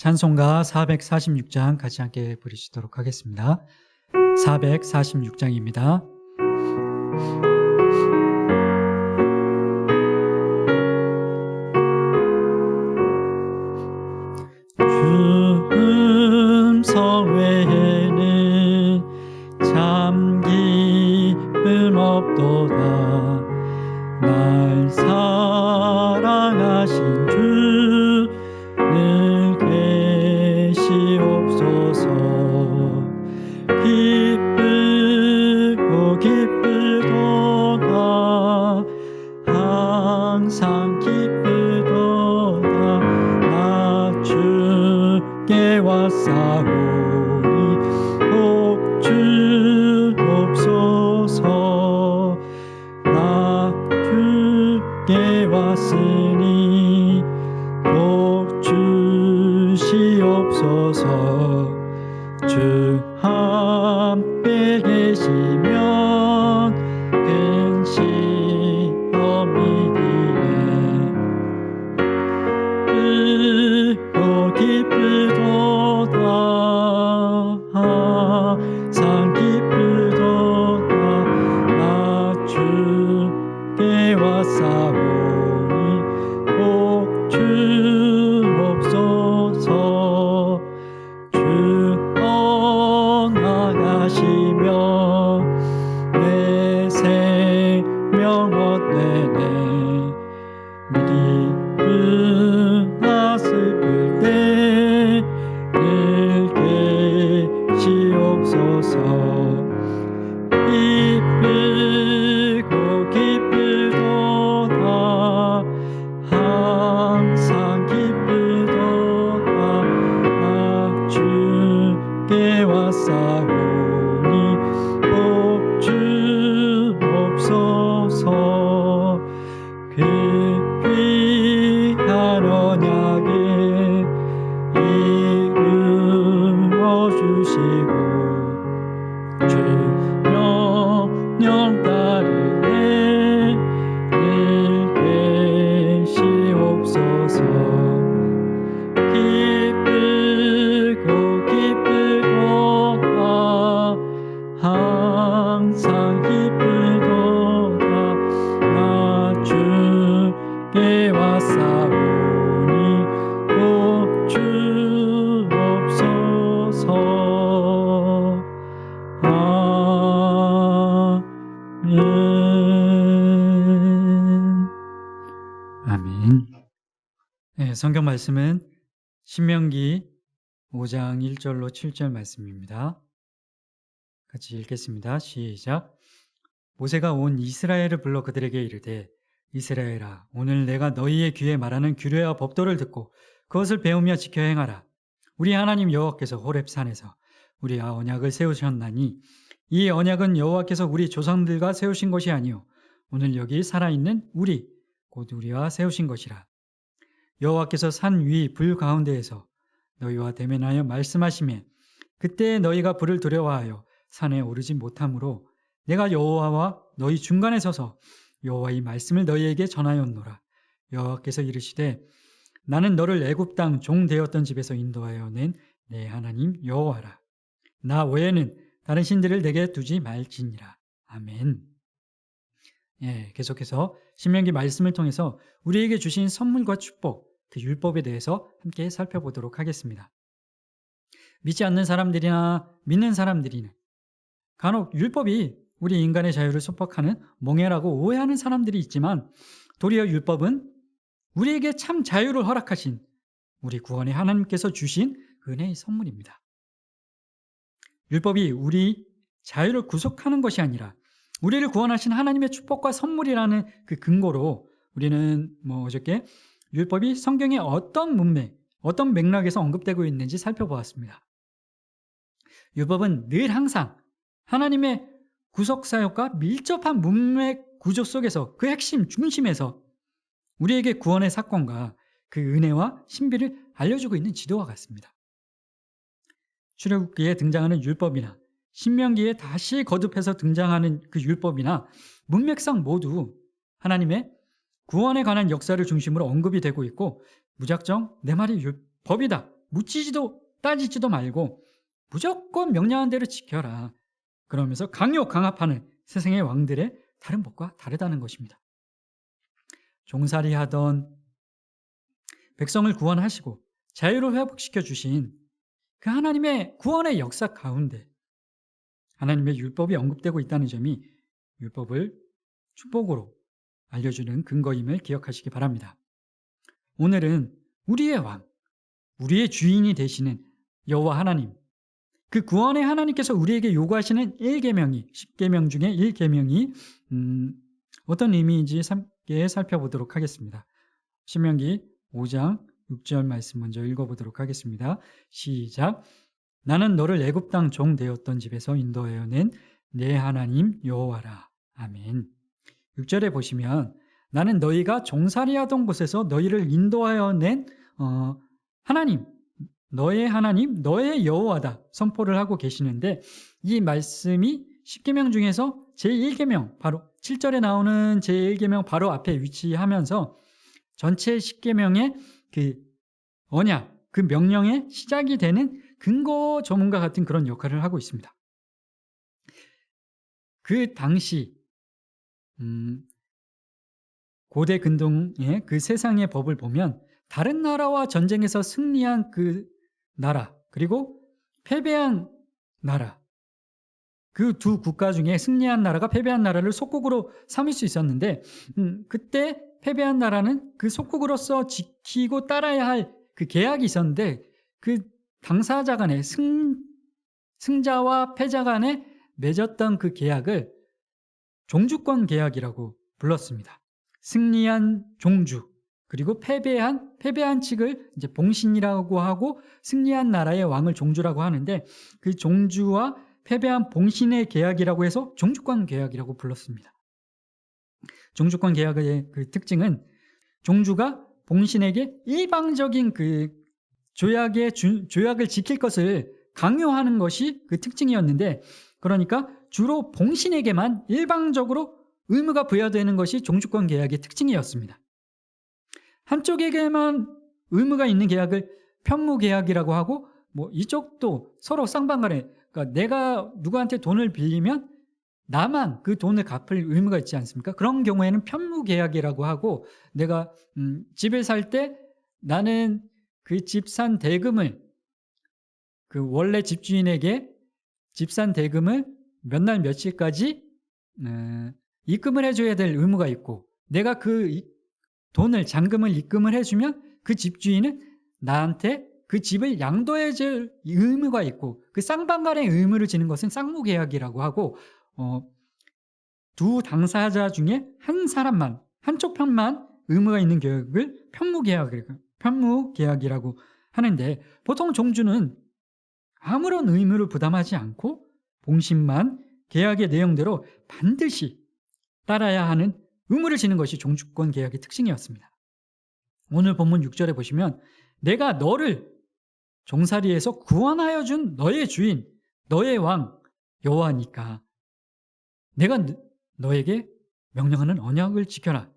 찬송가 446장 같이 함께 부르시도록 하겠습니다. 446장입니다. 주 음성 외에는 참 기쁨 없도다. 날 사랑하신 주 늘 계시옵소서. 기쁘고 기쁘도다. 항상 기쁘도다. 나 주께 왔사오니 복 주옵소서. 나 주께 왔으니 복 주시옵소서. 주 함께 계시면 근심 없이기네. 기쁘도다. 항상 기쁘도다. 나 주께 왔사오니 복 주옵소서. 주 떠나가시면 내 생명 헛되네. 기쁘나 슬플 때 늘 계시옵소서. 기쁘고 기쁘도다. 항상 기쁘도다. 나 주께 왔사오니 복 주옵소서. 그 귀한 언약을 이루어 주시고 주 명령 따르네. 늘 계시옵소서. 기쁘고 기쁘도다. 항상 기쁘도다. 나 주께 왔사오니 복 주옵소서. 아멘. 아멘. 네, 성경 말씀은 신명기 5장 1절로 7절 말씀입니다. 같이 읽겠습니다. 시작. 모세가 온 이스라엘을 불러 그들에게 이르되 이스라엘아, 오늘 내가 너희의 귀에 말하는 규례와 법도를 듣고 그것을 배우며 지켜 행하라. 우리 하나님 여호와께서 호렙산에서 우리와 언약을 세우셨나니 이 언약은 여호와께서 우리 조상들과 세우신 것이 아니요 오늘 여기 살아있는 우리 곧 우리와 세우신 것이라. 여호와께서 산 위 불 가운데에서 너희와 대면하여 말씀하시매 그때 너희가 불을 두려워하여 산에 오르지 못하므로 내가 여호와와 너희 중간에 서서 여호와의 말씀을 너희에게 전하였노라. 여호와께서 이르시되 나는 너를 애굽 땅 종 되었던 집에서 인도하여 낸 내 하나님 여호와라. 나 외에는 다른 신들을 내게 두지 말지니라. 아멘. 예, 계속해서 신명기 말씀을 통해서 우리에게 주신 선물과 축복, 그 율법에 대해서 함께 살펴보도록 하겠습니다. 믿지 않는 사람들이나 믿는 사람들이는 간혹 율법이 우리 인간의 자유를 속박하는 몽해라고 오해하는 사람들이 있지만 도리어 율법은 우리에게 참 자유를 허락하신 우리 구원의 하나님께서 주신 은혜의 선물입니다. 율법이 우리 자유를 구속하는 것이 아니라 우리를 구원하신 하나님의 축복과 선물이라는 그 근거로 우리는 어저께 율법이 성경의 어떤 문맥, 어떤 맥락에서 언급되고 있는지 살펴보았습니다. 율법은 늘 항상 하나님의 구속사역과 밀접한 문맥 구조 속에서 그 핵심, 중심에서 우리에게 구원의 사건과 그 은혜와 신비를 알려주고 있는 지도와 같습니다. 출애굽기에 등장하는 율법이나 신명기에 다시 거듭해서 등장하는 그 율법이나 문맥상 모두 하나님의 구원에 관한 역사를 중심으로 언급이 되고 있고 무작정 내 말이 법이다, 묻지도 따지지도 말고 무조건 명령한 대로 지켜라. 그러면서 강요강압하는 세상의 왕들의 다른 법과 다르다는 것입니다. 종살이하던 백성을 구원하시고 자유를 회복시켜 주신 그 하나님의 구원의 역사 가운데 하나님의 율법이 언급되고 있다는 점이 율법을 축복으로 알려주는 근거임을 기억하시기 바랍니다. 오늘은 우리의 왕, 우리의 주인이 되시는 여호와 하나님, 그 구원의 하나님께서 우리에게 요구하시는 1계명이 10계명 중에 1계명이 어떤 의미인지 함께 살펴보도록 하겠습니다. 신명기 5장 6절 말씀 먼저 읽어보도록 하겠습니다. 시작. 나는 너를 애굽 땅 종 되었던 집에서 인도하여 낸 내 하나님 여호와라. 아멘. 6절에 보시면 나는 너희가 종살이하던 곳에서 너희를 인도하여 낸 하나님, 너의 하나님, 너의 여호와다 선포를 하고 계시는데 이 말씀이 10계명 중에서 제1계명 바로 7절에 나오는 제1계명 바로 앞에 위치하면서 전체 10계명의 그 언약, 그 명령의 시작이 되는 근거 조문과 같은 그런 역할을 하고 있습니다. 그 당시 고대 근동의 그 세상의 법을 보면 다른 나라와 전쟁에서 승리한 그 나라 그리고 패배한 나라 그 두 국가 중에 승리한 나라가 패배한 나라를 속국으로 삼을 수 있었는데 그때 패배한 나라는 그 속국으로서 지키고 따라야 할 그 계약이 있었는데 그 당사자 간의 승자와 패자 간에 맺었던 그 계약을 종주권 계약이라고 불렀습니다. 승리한 종주 그리고 패배한 측을 이제 봉신이라고 하고 승리한 나라의 왕을 종주라고 하는데 그 종주와 패배한 봉신의 계약이라고 해서 종주권 계약이라고 불렀습니다. 종주권 계약의 그 특징은 종주가 봉신에게 일방적인 그 조약을 지킬 것을 강요하는 것이 그 특징이었는데 그러니까 주로 봉신에게만 일방적으로 의무가 부여되는 것이 종주권 계약의 특징이었습니다. 한쪽에게만 의무가 있는 계약을 편무 계약이라고 하고 이쪽도 서로 쌍방간에 그러니까 내가 누구한테 돈을 빌리면 나만 그 돈을 갚을 의무가 있지 않습니까? 그런 경우에는 편무 계약이라고 하고 내가 집을 살 때 나는 그 집 산 대금을 그 원래 집주인에게 집 산 대금을 몇 날 며칠까지 입금을 해줘야 될 의무가 있고 내가 그 돈을 잔금을 입금을 해주면 그 집주인은 나한테 그 집을 양도해줄 의무가 있고 그 쌍방간의 의무를 지는 것은 쌍무계약이라고 하고 두 당사자 중에 한 사람만 한쪽 편만 의무가 있는 계약을 편무계약이라고 하는데 보통 종주는 아무런 의무를 부담하지 않고 봉신만 계약의 내용대로 반드시 따라야 하는 의무를 지는 것이 종주권 계약의 특징이었습니다. 오늘 본문 6절에 보시면 내가 너를 종살이에서 구원하여 준 너의 주인, 너의 왕 여호와니까 내가 너에게 명령하는 언약을 지켜라.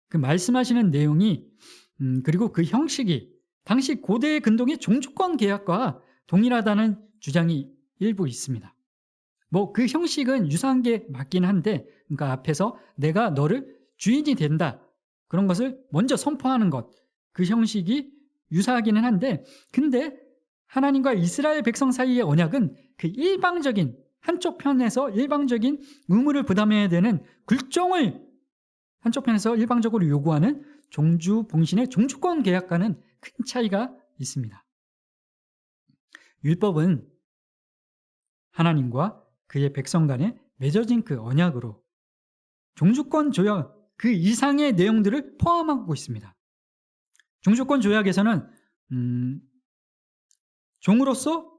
그 말씀하시는 내용이 그리고 그 형식이 당시 고대 근동의 종주권 계약과 동일하다는 주장이 일부 있습니다. 그 형식은 유사한 게 맞긴 한데 그러니까 앞에서 내가 너를 주인이 된다. 그런 것을 먼저 선포하는 것. 그 형식이 유사하기는 한데 근데 하나님과 이스라엘 백성 사이의 언약은 그 일방적인 한쪽 편에서 일방적인 의무를 부담해야 되는 굴종을 한쪽 편에서 일방적으로 요구하는 종주 봉신의 종주권 계약과는 큰 차이가 있습니다. 율법은 하나님과 그의 백성 간에 맺어진 그 언약으로 종주권 조약 그 이상의 내용들을 포함하고 있습니다. 종주권 조약에서는 종으로서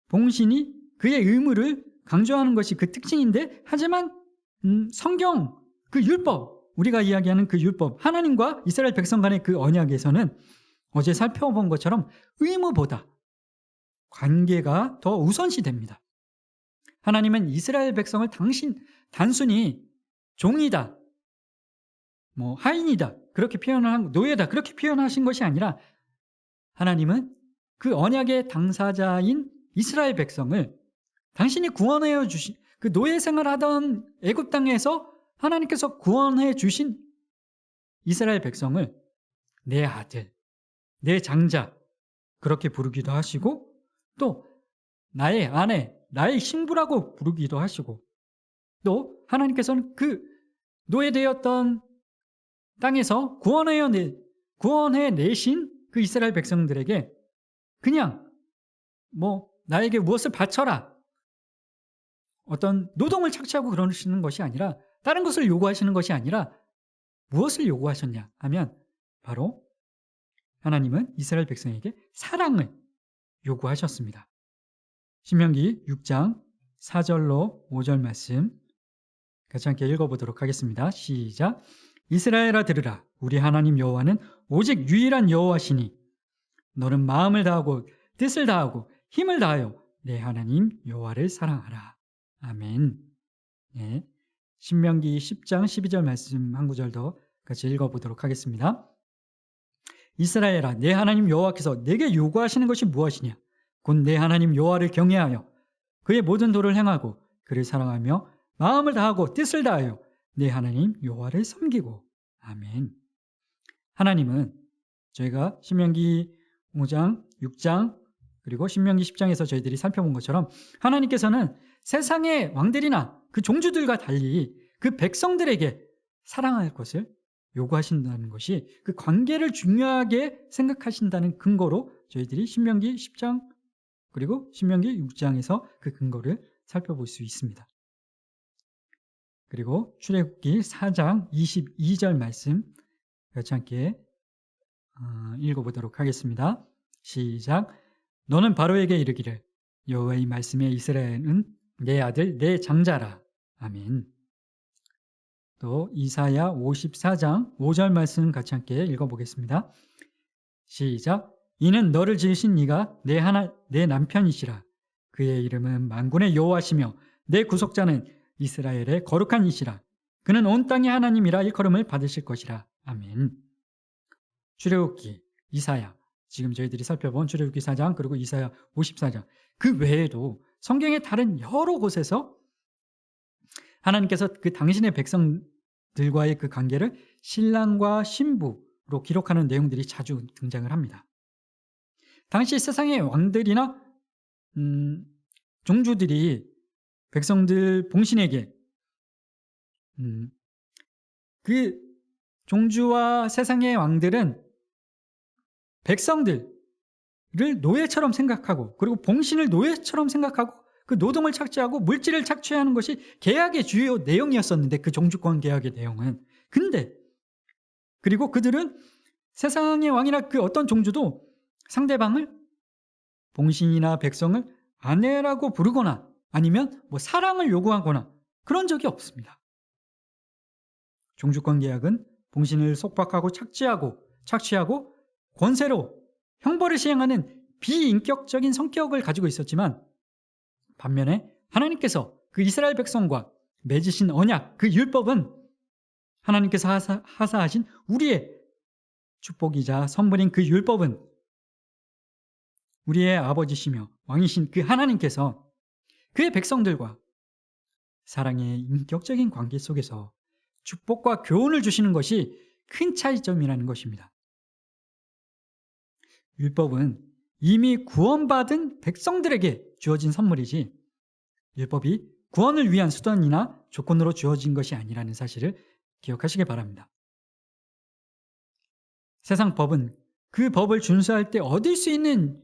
봉신이 그의 의무를 강조하는 것이 그 특징인데 하지만 성경 그 율법 우리가 이야기하는 그 율법 하나님과 이스라엘 백성 간의 그 언약에서는 어제 살펴본 것처럼 의무보다 관계가 더 우선시됩니다. 하나님은 이스라엘 백성을 단순히 종이다, 하인이다 그렇게 표현한 노예다 그렇게 표현하신 것이 아니라 하나님은 그 언약의 당사자인 이스라엘 백성을 당신이 구원해 주신 그 노예 생활하던 애굽 땅에서 하나님께서 구원해 주신 이스라엘 백성을 내 아들, 내 장자 그렇게 부르기도 하시고 또 나의 아내, 나의 신부라고 부르기도 하시고 또 하나님께서는 그 노예되었던 땅에서 구원해 내신 그 이스라엘 백성들에게 그냥 나에게 무엇을 바쳐라 어떤 노동을 착취하고 그러시는 것이 아니라 다른 것을 요구하시는 것이 아니라 무엇을 요구하셨냐 하면 바로 하나님은 이스라엘 백성에게 사랑을 요구하셨습니다. 신명기 6장 4절로 5절 말씀 같이 함께 읽어보도록 하겠습니다. 시작. 이스라엘아 들으라. 우리 하나님 여호와는 오직 유일한 여호와시니 너는 마음을 다하고 뜻을 다하고 힘을 다하여 내 하나님 여호와를 사랑하라. 아멘. 네. 신명기 10장 12절 말씀 한 구절 더 같이 읽어보도록 하겠습니다. 이스라엘아 내 하나님 여호와께서 내게 요구하시는 것이 무엇이냐? 곧 내 하나님 여호와를 경외하여 그의 모든 도를 행하고 그를 사랑하며 마음을 다하고 뜻을 다하여 내 하나님 여호와를 섬기고. 아멘. 하나님은 저희가 신명기 5장, 6장 그리고 신명기 10장에서 저희들이 살펴본 것처럼 하나님께서는 세상의 왕들이나 그 종주들과 달리 그 백성들에게 사랑할 것을 요구하신다는 것이 그 관계를 중요하게 생각하신다는 근거로 저희들이 신명기 10장 그리고 신명기 6장에서 그 근거를 살펴볼 수 있습니다. 그리고 출애굽기 4장 22절 말씀 같이 함께 읽어보도록 하겠습니다. 시작. 너는 바로에게 이르기를 여호와의 말씀에 이스라엘은 내 아들 내 장자라. 아멘. 또 이사야 54장 5절 말씀 같이 함께 읽어보겠습니다. 시작. 이는 너를 지으신 이가 내 남편이시라. 그의 이름은 만군의 여호와시며 내 구속자는 이스라엘의 거룩한 이시라. 그는 온 땅의 하나님이라 일컬음을 받으실 것이라. 아멘. 출애굽기, 이사야, 지금 저희들이 살펴본 출애굽기 4장 그리고 이사야 54장 그 외에도 성경의 다른 여러 곳에서 하나님께서 그 당신의 백성들과의 그 관계를 신랑과 신부로 기록하는 내용들이 자주 등장을 합니다. 당시 세상의 왕들이나 종주들이 백성들 봉신에게 그 종주와 세상의 왕들은 백성들을 노예처럼 생각하고 그리고 봉신을 노예처럼 생각하고 그 노동을 착취하고 물질을 착취하는 것이 계약의 주요 내용이었었는데 그 종주권 계약의 내용은 근데 그리고 그들은 세상의 왕이나 그 어떤 종주도 상대방을 봉신이나 백성을 아내라고 부르거나 아니면 사랑을 요구하거나 그런 적이 없습니다. 종주권 계약은 봉신을 속박하고 착취하고 권세로 형벌을 시행하는 비인격적인 성격을 가지고 있었지만 반면에 하나님께서 그 이스라엘 백성과 맺으신 언약, 그 율법은 하나님께서 하사하신 우리의 축복이자 선물인 그 율법은 우리의 아버지시며 왕이신 그 하나님께서 그의 백성들과 사랑의 인격적인 관계 속에서 축복과 교훈을 주시는 것이 큰 차이점이라는 것입니다. 율법은 이미 구원받은 백성들에게 주어진 선물이지 율법이 구원을 위한 수단이나 조건으로 주어진 것이 아니라는 사실을 기억하시기 바랍니다. 세상 법은 그 법을 준수할 때 얻을 수 있는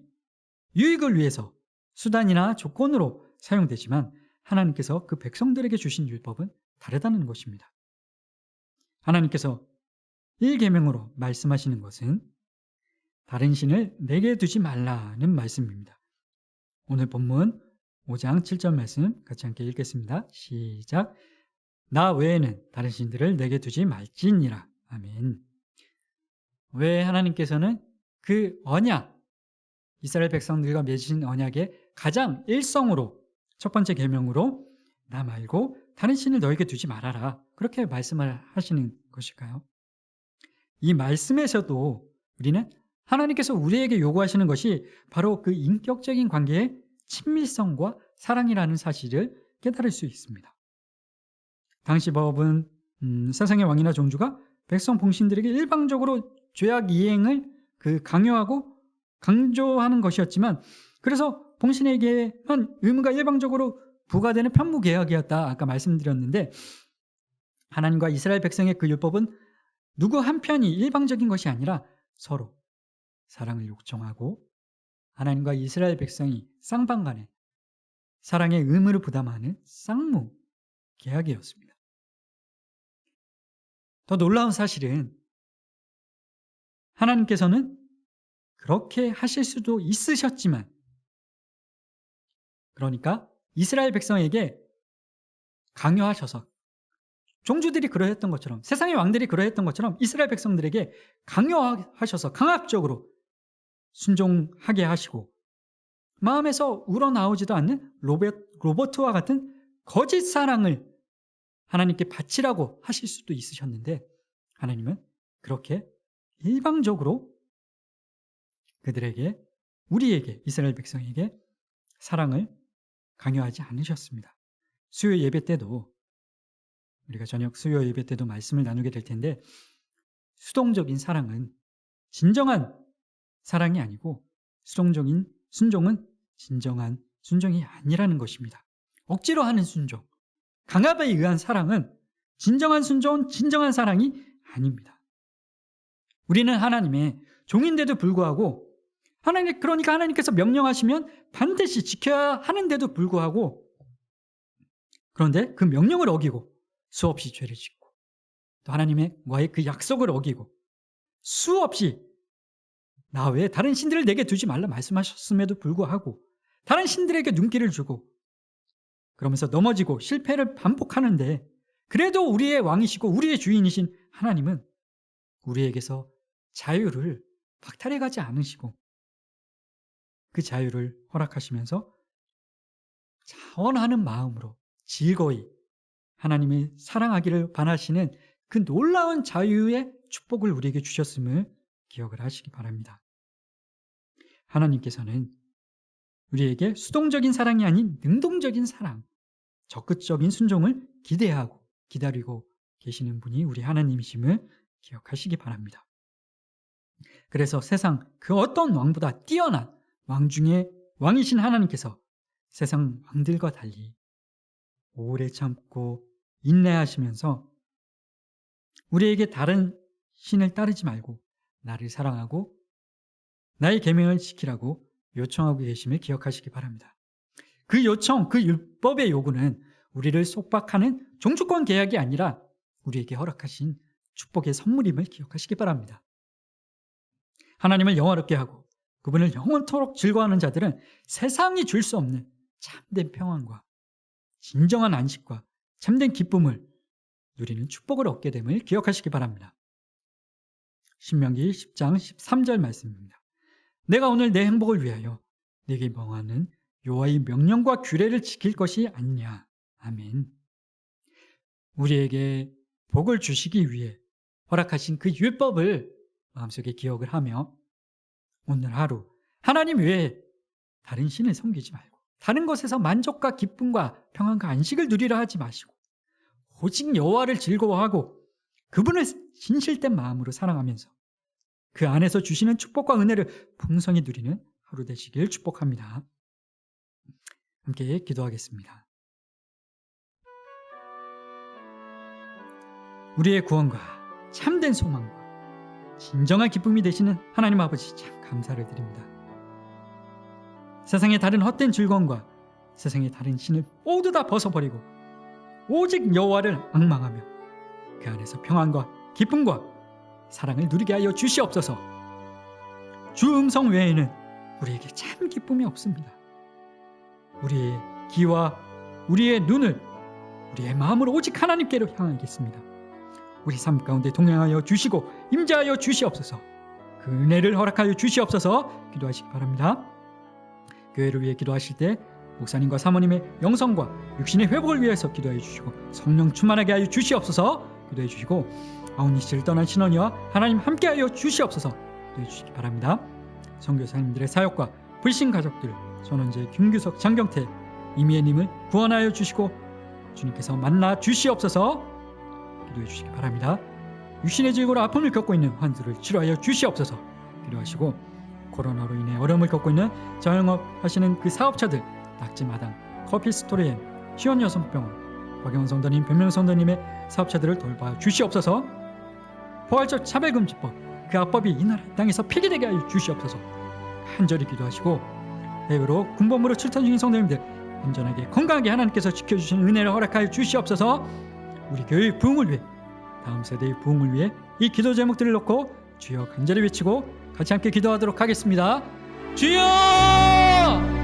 유익을 위해서 수단이나 조건으로 사용되지만 하나님께서 그 백성들에게 주신 율법은 다르다는 것입니다. 하나님께서 1계명으로 말씀하시는 것은 다른 신을 내게 두지 말라는 말씀입니다. 오늘 본문 5장 7절 말씀 같이 함께 읽겠습니다. 시작. 나 외에는 다른 신들을 내게 두지 말지니라. 아멘. 왜 하나님께서는 그 언약, 이스라엘 백성들과 맺으신 언약의 가장 일성으로 첫 번째 계명으로 나 말고 다른 신을 너에게 두지 말아라 그렇게 말씀을 하시는 것일까요? 이 말씀에서도 우리는 하나님께서 우리에게 요구하시는 것이 바로 그 인격적인 관계의 친밀성과 사랑이라는 사실을 깨달을 수 있습니다. 당시 법은 세상의 왕이나 종주가 백성 봉신들에게 일방적으로 죄악 이행을 강조하는 것이었지만, 그래서 봉신에게만 의무가 일방적으로 부과되는 편무계약이었다. 아까 말씀드렸는데, 하나님과 이스라엘 백성의 그 율법은 누구 한 편이 일방적인 것이 아니라 서로 사랑을 요청하고 하나님과 이스라엘 백성이 쌍방간에 사랑의 의무를 부담하는 쌍무 계약이었습니다. 더 놀라운 사실은 하나님께서는 그렇게 하실 수도 있으셨지만, 그러니까 이스라엘 백성에게 강요하셔서, 종주들이 그러했던 것처럼, 세상의 왕들이 그러했던 것처럼 이스라엘 백성들에게 강요하셔서 강압적으로 순종하게 하시고, 마음에서 우러나오지도 않는 로버트와 같은 거짓 사랑을 하나님께 바치라고 하실 수도 있으셨는데, 하나님은 그렇게 일방적으로 그들에게, 우리에게, 이스라엘 백성에게 사랑을 강요하지 않으셨습니다. 수요 예배 때도, 우리가 저녁 수요 예배 때도 말씀을 나누게 될 텐데, 수동적인 사랑은 진정한 사랑이 아니고 수동적인 순종은 진정한 순종이 아니라는 것입니다. 억지로 하는 순종, 강압에 의한 사랑은 진정한 순종은 진정한 사랑이 아닙니다. 우리는 하나님의 종인데도 불구하고, 그러니까 하나님께서 명령하시면 반드시 지켜야 하는데도 불구하고, 그런데 그 명령을 어기고 수없이 죄를 짓고, 또 하나님과의 그 약속을 어기고, 수없이 나 외에 다른 신들을 내게 두지 말라 말씀하셨음에도 불구하고 다른 신들에게 눈길을 주고, 그러면서 넘어지고 실패를 반복하는데, 그래도 우리의 왕이시고 우리의 주인이신 하나님은 우리에게서 자유를 박탈해 가지 않으시고 그 자유를 허락하시면서 자원하는 마음으로 즐거이 하나님을 사랑하기를 바라시는 그 놀라운 자유의 축복을 우리에게 주셨음을 기억을 하시기 바랍니다. 하나님께서는 우리에게 수동적인 사랑이 아닌 능동적인 사랑, 적극적인 순종을 기대하고 기다리고 계시는 분이 우리 하나님이심을 기억하시기 바랍니다. 그래서 세상 그 어떤 왕보다 뛰어난 왕 중에 왕이신 하나님께서 세상 왕들과 달리 오래 참고 인내하시면서 우리에게 다른 신을 따르지 말고 나를 사랑하고 나의 계명을 지키라고 요청하고 계심을 기억하시기 바랍니다. 그 요청, 그 율법의 요구는 우리를 속박하는 종주권 계약이 아니라 우리에게 허락하신 축복의 선물임을 기억하시기 바랍니다. 하나님을 영화롭게 하고 그분을 영원토록 즐거워하는 자들은 세상이 줄 수 없는 참된 평안과 진정한 안식과 참된 기쁨을 누리는 축복을 얻게 됨을 기억하시기 바랍니다. 신명기 10장 13절 말씀입니다. 내가 오늘 내 행복을 위하여 내게 명하는 여호와의 명령과 규례를 지킬 것이 아니냐. 아멘. 우리에게 복을 주시기 위해 허락하신 그 율법을 마음속에 기억을 하며 오늘 하루 하나님 외에 다른 신을 섬기지 말고 다른 것에서 만족과 기쁨과 평안과 안식을 누리려 하지 마시고 오직 여호와를 즐거워하고 그분을 진실된 마음으로 사랑하면서 그 안에서 주시는 축복과 은혜를 풍성히 누리는 하루 되시길 축복합니다. 함께 기도하겠습니다. 우리의 구원과 참된 소망과 진정한 기쁨이 되시는 하나님 아버지 참 감사를 드립니다. 세상의 다른 헛된 즐거움과 세상의 다른 신을 모두 다 벗어버리고 오직 여호와를 앙망하며 그 안에서 평안과 기쁨과 사랑을 누리게 하여 주시옵소서. 주 음성 외에는 우리에게 참 기쁨이 없습니다. 우리의 귀와 우리의 눈을 우리의 마음을 오직 하나님께로 향하겠습니다. 우리 삶 가운데 동행하여 주시고 임재하여 주시옵소서. 그 은혜를 허락하여 주시옵소서. 기도하시기 바랍니다. 교회를 위해 기도하실 때 목사님과 사모님의 영성과 육신의 회복을 위해서 기도해 주시고 성령 충만하게 하여 주시옵소서. 기도해 주시고 아우니씨를 떠난 신원이와 하나님 함께하여 주시옵소서. 기도해 주시기 바랍니다. 선교사님들의 사역과 불신 가족들 손원재, 김규석, 장경태, 이미애님을 구원하여 주시고 주님께서 만나 주시옵소서. 기도해 주시기 바랍니다. 육신의 질고로 아픔을 겪고 있는 환자를 치료하여 주시옵소서. 기도하시고 코로나로 인해 어려움을 겪고 있는 자영업 하시는 그 사업자들 낙지마당, 커피스토리엔, 시원여성병원, 박영원 성도님, 변명 성도님의 사업자들을 돌봐 주시옵소서. 포괄적 차별금지법 그 악법이 이 나라 땅에서 폐기되게 하여 주시옵소서. 간절히 기도하시고 해외로 군복무로 출탄 중인 성도님들 안전하게 건강하게 하나님께서 지켜주시는 은혜를 허락하여 주시옵소서. 우리 교회의 부흥을 위해 다음 세대의 부흥을 위해 이 기도 제목들을 놓고 주여 간절히 외치고 같이 함께 기도하도록 하겠습니다. 주여!